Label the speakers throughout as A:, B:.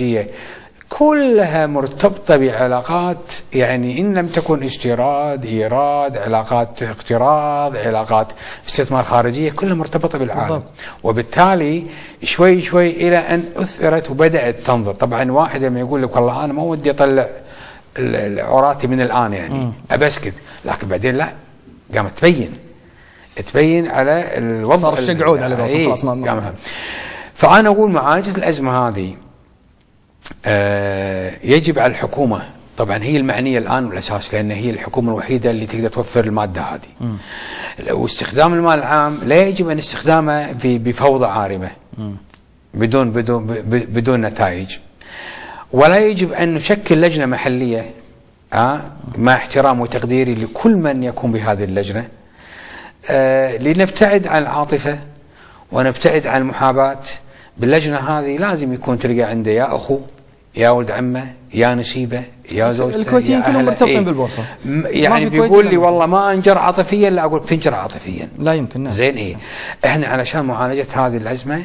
A: الخارجية كلها مرتبطة بعلاقات، يعني إن لم تكن استيراد، إيراد، علاقات اقتراض، علاقات استثمار خارجية، كلها مرتبطة بالعالم. وبالتالي شوي شوي إلى أن أثرت وبدأت تنظر. طبعا واحد لما يقول لك والله أنا ما ودي أطلع عوراتي من الآن، يعني أبسكت، لكن بعدين لا، قامت تبين على الوضع،
B: صار الشق عود على خلاص
A: فأنا أقول معالجة الأزمة هذه يجب على الحكومة، طبعا هي المعنية الآن والأساس، لأن هي الحكومة الوحيدة اللي تقدر توفر المادة هذه. واستخدام المال العام لا يجب أن استخدامه بفوضى عارمة بدون نتائج، ولا يجب أن نشكل لجنة محلية مع احترام وتقديري لكل من يكون بهذه اللجنة، لنبتعد عن العاطفة ونبتعد عن المحاباة. باللجنة هذه لازم يكون تلقى عنده يا أخو، يا ولد عمه، يا نسيبه، يا زوجته،
B: الكويتيين كلهم مرتبطين بالبورصة.
A: يعني بيقول لي والله ما انجر عاطفيا، لا أقول تنجر عاطفيا،
B: لا يمكن. نعم.
A: زين. احنا علشان معالجة هذه الأزمة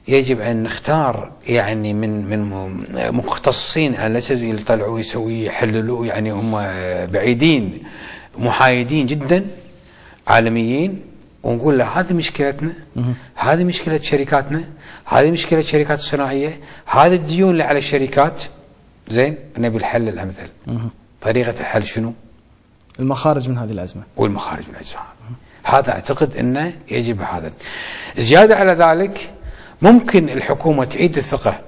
A: يجب أن نختار يعني من مختصين، ليس اللي طلعوا يسوي يحللوا، يعني هم بعيدين محايدين جدا عالميين، ونقول له هذه مشكلتنا، هذه مشكلة شركاتنا، هذه مشكلة الشركات الصناعية، هذه الديون اللي على الشركات، زين، نبي الحل الأمثل. طريقة الحل شنو؟
B: المخارج من هذه الأزمة.
A: والمخارج من الأزمة هذا أعتقد أنه يجب هذا. زيادة على ذلك ممكن الحكومة تعيد الثقة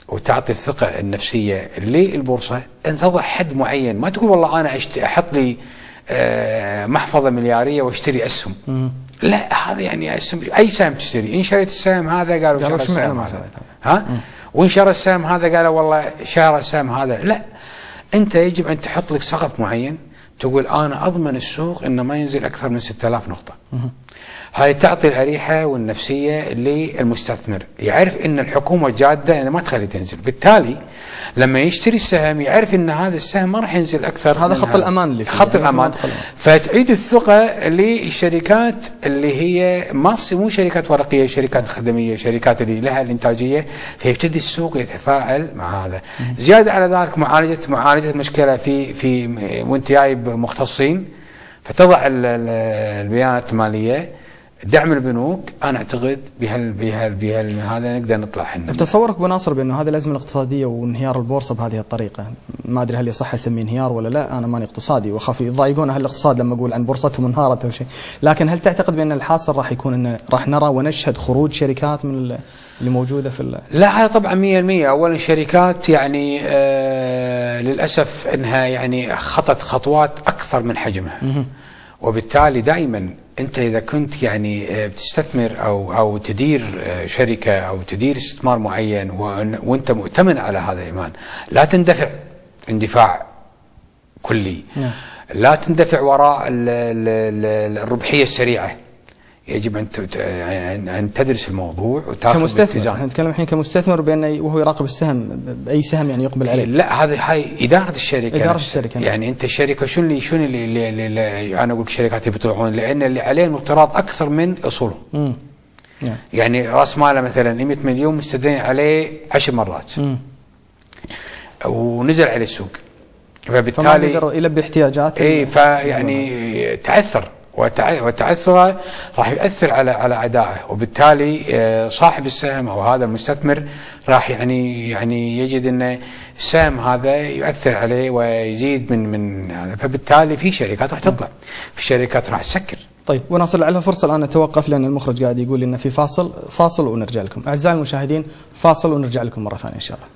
A: وتعطي الثقة النفسية للبورصة، أن تضع حد معين، ما تقول والله أنا أحط لي محفظة مليارية واشتري أسهم. لا، هذا يعني أي سهم تشتري، إن شريت السهم هذا قالوا شرى السهم هذا، وإن شرى السهم هذا قالوا والله شرى السهم هذا. لا، أنت يجب أن تحط لك سقف معين، تقول أنا أضمن السوق إنه ما ينزل أكثر من 6000 نقطة. هاي تعطي الأريحة والنفسية للمستثمر، يعرف إن الحكومة جادة إنه ما تخلي تنزل، بالتالي لما يشتري السهم يعرف إن هذا السهم ما راح ينزل أكثر.
B: هذا خط الأمان اللي فيه،
A: خط الأمان. فتعيد الثقة للشركات اللي هي مو شركات ورقية، شركات خدمية، شركات اللي لها الإنتاجية، فيبتدي السوق يتفاعل مع هذا. زيادة على ذلك معالجة المشكلة في وانت جايب مختصين، فتضع البيانات المالية، دعم البنوك. انا اعتقد هذا نقدر نطلع احنا.
B: تصورك ابو ناصر بانه هذه الازمه الاقتصاديه وانهيار البورصه بهذه الطريقه، ما ادري هل يصح اسميه انهيار ولا لا، انا ماني اقتصادي واخاف يضايقون اهل الاقتصاد لما اقول عن بورصتهم انهارت او شيء، لكن هل تعتقد بان الحاصل راح يكون ان راح نرى ونشهد خروج شركات من اللي موجوده في
A: لا طبعا 100%. اولا شركات يعني للاسف انها يعني خطت خطوات اكثر من حجمها، وبالتالي دائما انت اذا كنت يعني بتستثمر او تدير شركه او تدير استثمار معين وانت مؤتمن على هذا الايمان، لا تندفع اندفاع كلي، لا تندفع وراء الربحيه السريعه. يجب ان تدرس الموضوع وتاخذ
B: كمستثمر. احنا نتكلم الحين كمستثمر بانه وهو يراقب السهم، باي سهم يعني يقبل عليه.
A: لا، هاي اداره الشركه.
B: اداره الشركه
A: يعني انت الشركه شنو اللي انا اقول لك الشركات يبيعون، لان اللي عليهم اقتراض اكثر من اصولهم. يعني راس ماله مثلا 100 مليون مستدين عليه 10 مرات ونزل عليه السوق، فبالتالي
B: يلبي احتياجاته.
A: فيعني تعثر، وتعثره راح يؤثر على ادائه، وبالتالي صاحب السهم او هذا المستثمر راح يعني يجد ان السهم هذا يؤثر عليه ويزيد من هذا، فبالتالي في شركات راح تطلع، في شركات راح تسكر.
B: طيب وناصر، لعلها فرصه الان نتوقف لان المخرج قاعد يقول لنا في فاصل ونرجع لكم. اعزائي المشاهدين، فاصل ونرجع لكم مره ثانيه ان شاء الله.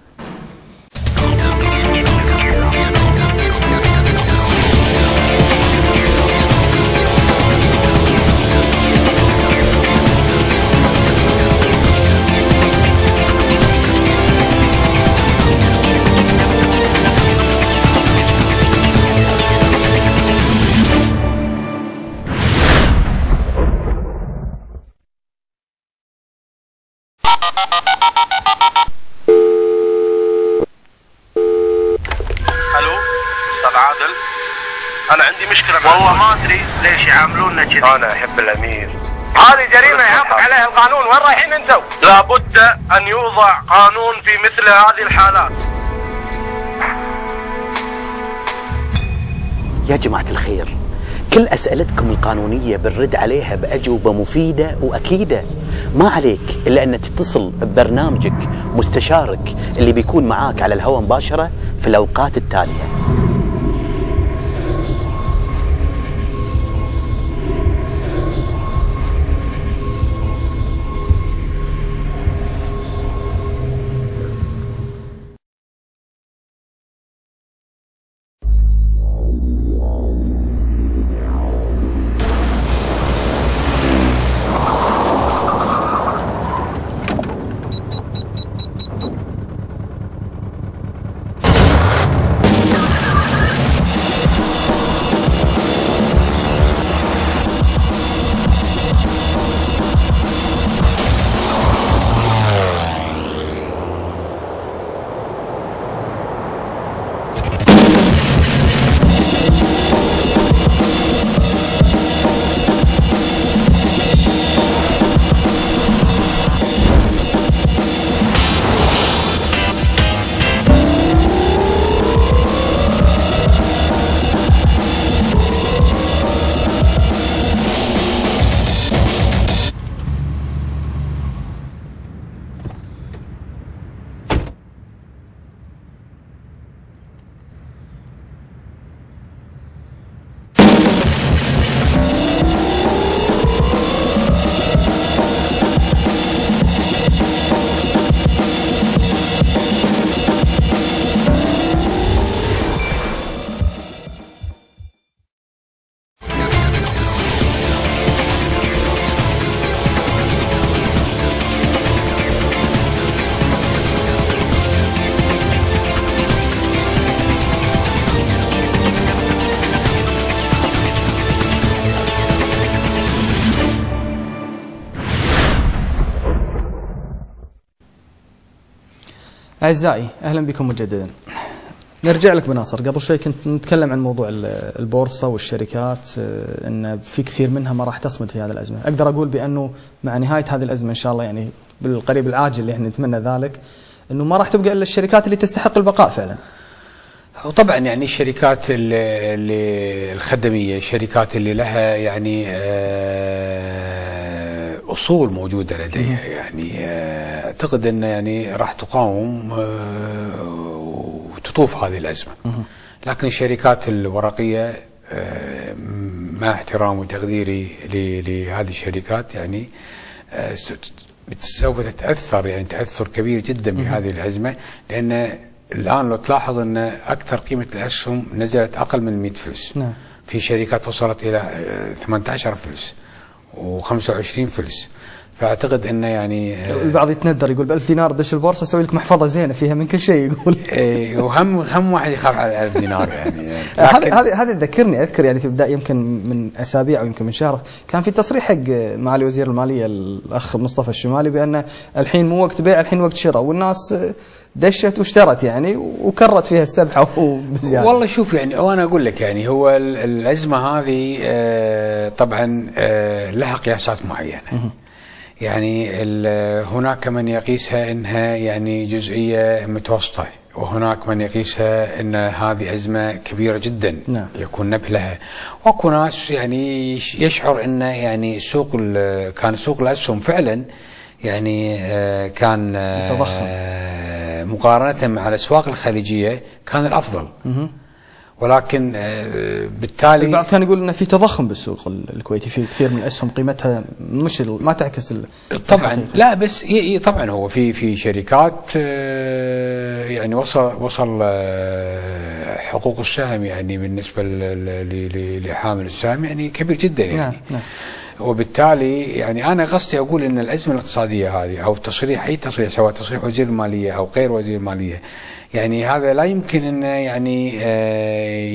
C: الو استاذ عادل، انا عندي مشكله والله ما ادري ليش يعاملوننا كذا. انا احب الامير هذه جريمة يعاقب عليها القانون. وين رايحين انتم؟ لابد ان يوضع قانون في مثل هذه الحالات.
D: يا جماعة الخير، كل أسئلتكم القانونية بنرد عليها بأجوبة مفيدة وأكيدة. ما عليك إلا أن تتصل ببرنامجك مستشارك اللي بيكون معاك على الهواء مباشرة في الأوقات التالية.
B: أعزائي أهلا بكم مجددا. نرجع لك بناصر. قبل شوي كنت نتكلم عن موضوع البورصة والشركات، أن في كثير منها ما راح تصمد في هذه الأزمة. أقدر أقول بأنه مع نهاية هذه الأزمة إن شاء الله، يعني بالقريب العاجل اللي احنا نتمنى ذلك، أنه ما راح تبقى إلا الشركات اللي تستحق البقاء فعلا.
A: وطبعا يعني الشركات اللي الخدمية، الشركات اللي لها يعني أصول موجودة لديها، يعني أعتقد أن يعني راح تقاوم وتطوف هذه الأزمة. لكن الشركات الورقية مع احترامي وتقديري لهذه الشركات يعني سوف تتأثر يعني تأثر كبير جدا بهذه الأزمة، لأن الآن لو تلاحظ أن أكثر قيمة الأسهم نزلت أقل من 100 فلس.
B: نعم.
A: في شركات وصلت إلى 18 فلس و25 فلس. فاعتقد انه يعني
B: البعض يتندر يقول ب1000 دينار دش البورصه اسوي لك محفظه زينه فيها من كل شيء يقول.
A: وهم واحد يخاف على 1000 دينار يعني.
B: هذا ذكرني اذكر يعني في بدايه يمكن من اسابيع او يمكن من شهر كان في تصريح حق معالي وزير الماليه الاخ مصطفى الشمالي بان الحين مو وقت بيع الحين وقت شراء، والناس دشت واشترت يعني وكرت فيها السبحه وبزياده.
A: والله شوف يعني وانا اقول لك يعني هو الازمه هذه طبعا لها قياسات معينه. يعني هناك من يقيسها انها يعني جزئيه متوسطه، وهناك من يقيسها ان هذه ازمه كبيره جدا.
B: نعم. يكون
A: نبلها. واكو ناس يعني يشعر ان يعني كان سوق الاسهم فعلا يعني كان
B: تضخم
A: مقارنه مع الاسواق الخليجيه كان الافضل. ولكن بالتالي
B: البعض كان يقول ان في تضخم بالسوق الكويتي، في كثير من الاسهم قيمتها مش ما تعكس
A: طبعا. لا بس طبعا هو في شركات يعني وصل حقوق السهم يعني بالنسبه لحامل السهم يعني كبير جدا يعني.
B: نعم.
A: وبالتالي يعني انا قصدي اقول ان الازمه الاقتصاديه هذه او تصريح اي تصريح سواء تصريح وزير الماليه او غير وزير الماليه يعني هذا لا يمكن انه يعني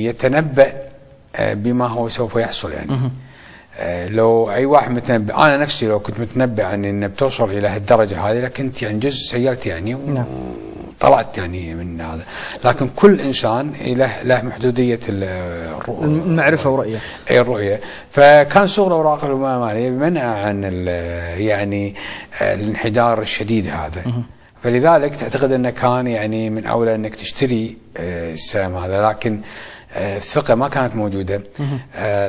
A: يتنبأ بما هو سوف يحصل يعني. لو اي واحد متنبأ، انا نفسي لو كنت متنبأ عن ان بتوصل الى هالدرجه هذه لكنت يعني جزء سيرت يعني.
B: نعم.
A: طلعت يعني من هذا. لكن كل انسان له محدوديه
B: المعرفه ورؤيه.
A: اي الرؤيه. فكان صغر اوراق الماليه بمنع عن يعني الانحدار الشديد هذا. فلذلك تعتقد انه كان يعني من اولى انك تشتري السهم هذا، لكن الثقه ما كانت موجوده.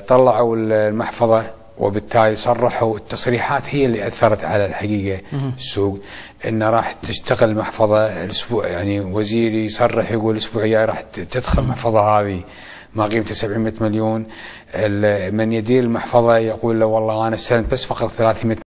A: طلعوا المحفظه وبالتالي صرحوا، التصريحات هي اللي اثرت على الحقيقه السوق، انه راح تشتغل المحفظه الاسبوع، يعني وزير يصرح يقول الاسبوع الجاي راح تدخل المحفظه هذه ما قيمته 700 مليون، من يدير المحفظه يقول له والله انا استلمت بس فقط 300